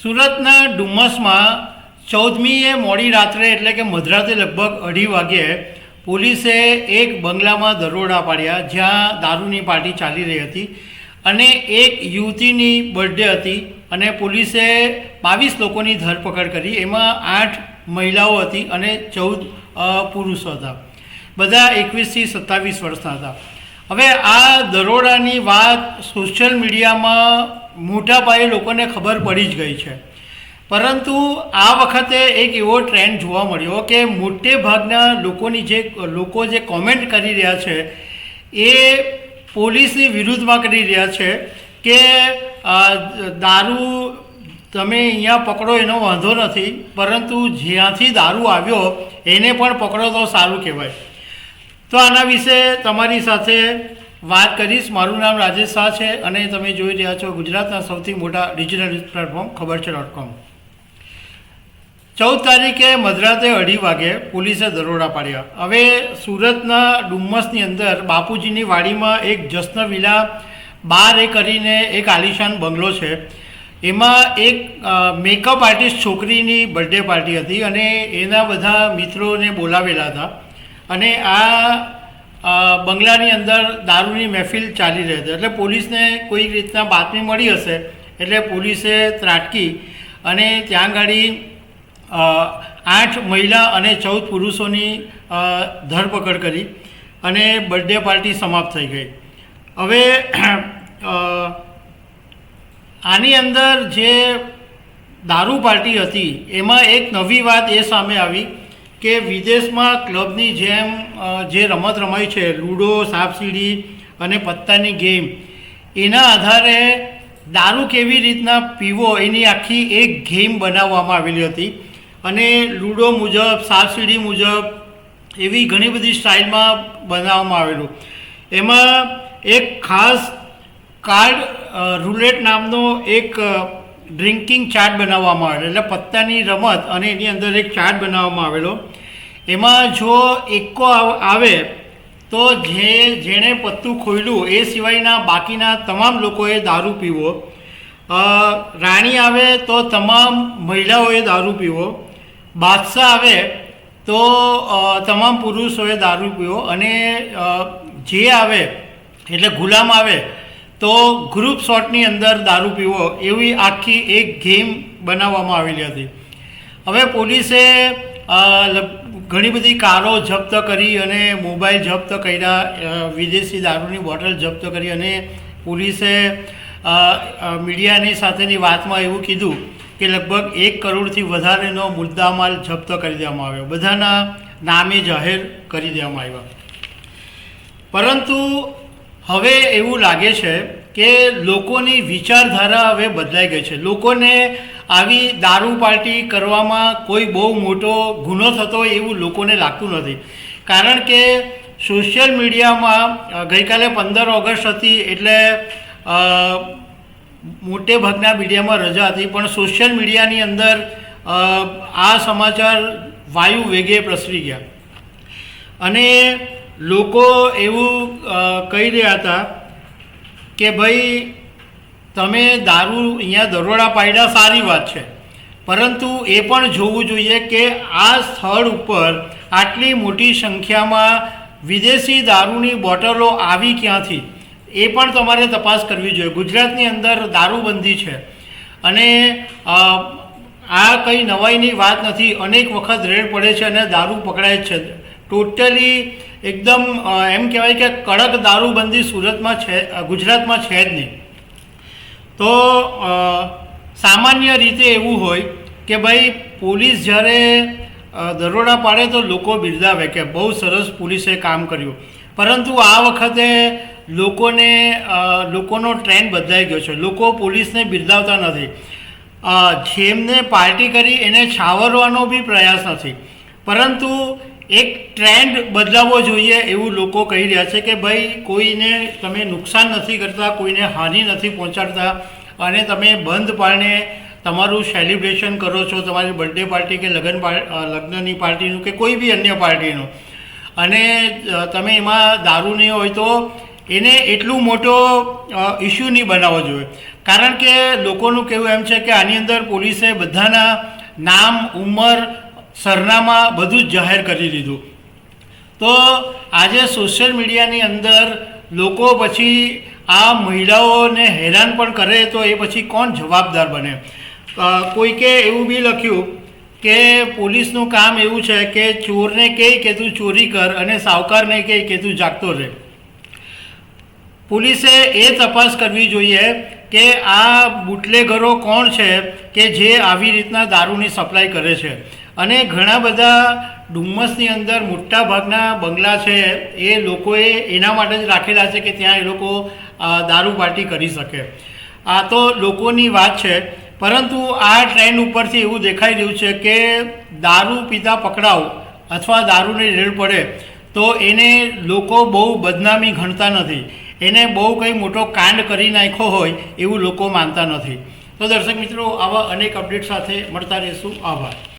સુરતના ડુમસમાં 14મીએ મોડી રાત્રે એટલે કે મધરાતે લગભગ 2:30 વાગ્યે પોલીસે એક બંગલામાં દરોડા પાડ્યા જ્યાં દારૂની પાર્ટી ચાલી રહી હતી અને એક યુવતીની બર્થડે હતી અને પોલીસે 22 લોકોની ધરપકડ કરી। એમાં 8 મહિલાઓ હતી અને 14 પુરુષો હતા। બધા 21થી 27 વર્ષના હતા। હવે આ દરોડાની વાત સોશિયલ મીડિયામાં મોટા પાયે લોકોને ખબર પડી જ ગઈ છે, પરંતુ આ વખતે એક એવો ટ્રેન્ડ જોવા મળ્યો કે મોટે ભાગના લોકો જે કોમેન્ટ કરી રહ્યા છે એ પોલીસની વિરુદ્ધમાં કરી રહ્યા છે કે દારૂ તમે અહીંયા પકડો એનો વાંધો નથી, પરંતુ જ્યાંથી દારૂ આવ્યો એને પણ પકડો તો સારું કહેવાય। તો આના વિશે તમારી સાથે વાત કરીશ। મારું નામ રાજેશ શાહ છે અને તમે જોઈ રહ્યા છો ગુજરાતના સૌથી મોટા ડિજિટલ ન્યૂઝ પ્લેટફોર્મ ખબરછે.com। 14 તારીખે મધરાતે 2:30 વાગે પોલીસે દરોડા પાડ્યા। હવે સુરતના ડુમસની અંદર બાપુજીની વાડીમાં એક જશ્ન વિલા બાર કરીને એક આલિશાન બંગલો છે। એમાં એક મેકઅપ આર્ટિસ્ટ છોકરીની બર્થડે પાર્ટી હતી અને એના બધા મિત્રોને બોલાવેલા હતા અને આ બંગલાની અંદર દારૂની મહેફિલ ચાલી રહી હતી। એટલે પોલીસને કોઈ રીતના બાતમી મળી હશે એટલે પોલીસે ત્રાટકી અને ત્યાં ગાડી 8 મહિલા અને 14 પુરુષોની ધરપકડ કરી અને બર્થડે પાર્ટી સમાપ્ત થઈ ગઈ। હવે આની અંદર જે દારૂ પાર્ટી હતી એમાં એક નવી વાત એ સામે આવી કે વિદેશમાં ક્લબની જેમ જે રમત રમાય છે લૂડો, સાપસીડી અને પત્તાની ગેમ, એના આધારે દારૂ કેવી રીતના પીવો એની આખી એક ગેમ બનાવવામાં આવેલી હતી અને લૂડો મુજબ, સાપસીડી મુજબ એવી ઘણી બધી સ્ટાઇલમાં બનાવવામાં આવેલું। એમાં એક ખાસ કાર્ડ રૂલેટ નામનો એક ડ્રિંકિંગ ચાર્ટ બનાવવામાં આવેલો, એટલે પત્તાની રમત અને એની અંદર એક ચાર્ટ બનાવવામાં આવેલો। એમાં જો એકો આવે તો જેણે પત્તું ખોલ્યું એ સિવાયના બાકીના તમામ લોકોએ દારૂ પીવો, રાણી આવે તો તમામ મહિલાઓએ દારૂ પીવો, બાદશાહ આવે તો તમામ પુરુષોએ દારૂ પીવો અને જે આવે એટલે ગુલામ આવે તો ગ્રુપ શોટની અંદર દારૂ પીવો, એવી આખી એક ગેમ બનાવવામાં આવેલી હતી। હવે પોલીસે ઘણી બધી કારો જપ્ત કરી અને મોબાઈલ જપ્ત કર્યા, વિદેશી દારૂની બોટલ જપ્ત કરી અને પોલીસે મીડિયાની સાથેની વાતમાં એવું કીધું કે લગભગ 1 કરોડથી વધારેનો મુદ્દામાલ જપ્ત કરી દેવામાં આવ્યો, બધાના નામે જાહેર કરી દેવામાં આવ્યા। પરંતુ હવે એવું લાગે છે કે લોકોની વિચારધારા હવે બદલાઈ ગઈ છે। લોકોને આવી દારૂ પાર્ટી કરવામાં કોઈ બહુ મોટો ગુનો થતો હોય એવું લોકોને લાગતું નથી, કારણ કે સોશિયલ મીડિયામાં ગઈકાલે 15 ઓગસ્ટ હતી એટલે મોટે ભાગના મીડિયામાં રજા હતી, પણ સોશિયલ મીડિયાની અંદર આ સમાચાર વાયુ વેગે પ્રસરી ગયા અને લોકો એવું કહી રહ્યા હતા કે ભાઈ તમે દારૂ અહીંયા દરોડા પાડ્યા સારી વાત છે, પરંતુ એ પણ જોવું જોઈએ કે આ સ્થળ ઉપર આટલી મોટી સંખ્યામાં વિદેશી દારૂની બોટલો આવી ક્યાંથી એ પણ તમારે તપાસ કરવી જોઈએ। ગુજરાતની અંદર દારૂબંધી છે અને આ કંઈ નવાઈની વાત નથી, અનેક વખત રેડ પડે છે અને દારૂ પકડાય જ છે। ટોટલી એકદમ એમ કહેવાય કે કડક દારૂબંધી સુરતમાં છે, ગુજરાતમાં છે જ નહીં। તો સામાન્ય રીતે એવું હોય કે ભાઈ પોલીસ જ્યારે દરોડા પાડે તો લોકો બિરદાવે કે બહુ સરસ પોલીસે કામ કર્યું, પરંતુ આ વખતે લોકોનો ટ્રેન્ડ બદલાઈ ગયો છે। લોકો પોલીસને બિરદાવતા નથી, જેમને પાર્ટી કરી એને છાવરવાનો બી પ્રયાસ નથી, પરંતુ એક ટ્રેન્ડ બદલાવવો જોઈએ એવું લોકો કહી રહ્યા છે કે ભાઈ કોઈને તમે નુકસાન નથી કરતા, કોઈને હાનિ નથી પહોંચાડતા અને તમે બંધ પાળને તમારું સેલિબ્રેશન કરો છો, તમારી બર્થડે પાર્ટી કે લગ્નની પાર્ટીનું કે કોઈ બી અન્ય પાર્ટીનું, અને તમે એમાં દારૂ નહીં હોય તો એને એટલું મોટો ઇસ્યુ નહીં બનાવવો જોઈએ। કારણ કે લોકોનું કહેવું એમ છે કે આની અંદર પોલીસે બધાના નામ, ઉંમર, સરનામા બધું જ જાહેર કરી દીધું. તો આજે સોશિયલ મીડિયાની અંદર લોકો પછી આ મહિલાઓને હેરાન પણ કરે તો એ પછી કોણ જવાબદાર બને? કોઈકે એવું બી લખ્યું કે પોલીસનું કામ એવું છે કે ચોરને કહે કે તું ચોરી કર અને સાવકારને કહે કે તું જાગતો રહે. પોલીસે એ તપાસ કરવી જોઈએ કે આ બુટલેગરો કોણ છે કે જે આવી રીતના દારૂની સપ્લાય કરે છે. અને ઘણા બધા ડુમ્મસની અંદર મોટા ભાગના બંગલા છે એ લોકોએ એના માટે જ રાખેલા છે કે ત્યાં એ લોકો દારૂ પાર્ટી કરી શકે. આ તો લોકોની વાત છે, પરંતુ આ ટ્રેન્ડ ઉપરથી એવું દેખાઈ રહ્યું છે કે દારૂ પીતા પકડાવ અથવા દારૂની રેડ પડે તો એને લોકો બહુ બદનામી ગણતા નથી, એને બહુ કંઈ મોટો કાંડ કરી નાખ્યો હોય એવું લોકો માનતા નથી. તો દર્શક મિત્રો, આવા અનેક અપડેટ સાથે મળતા રહીશું. આભાર.